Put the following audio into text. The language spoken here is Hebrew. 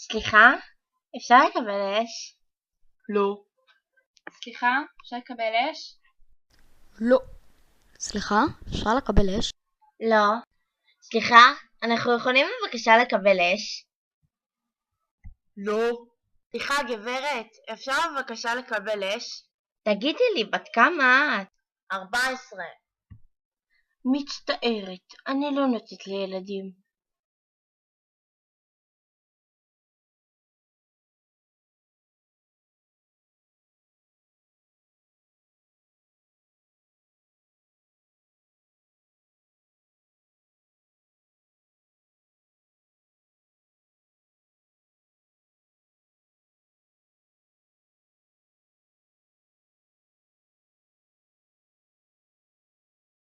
סליחה, אפשר לקבל אש? לא. סליחה, אפשר לקבל אש? לא. סליחה, אפשר לקבל אש? לא. סליחה, אנחנו יכולים בבקשה לקבל אש? לא. סליחה גברת, אפשר בבקשה לקבל אש? תגידי לי, בת כמה את? 14. מצטערת, אני לא נותנת לילדים.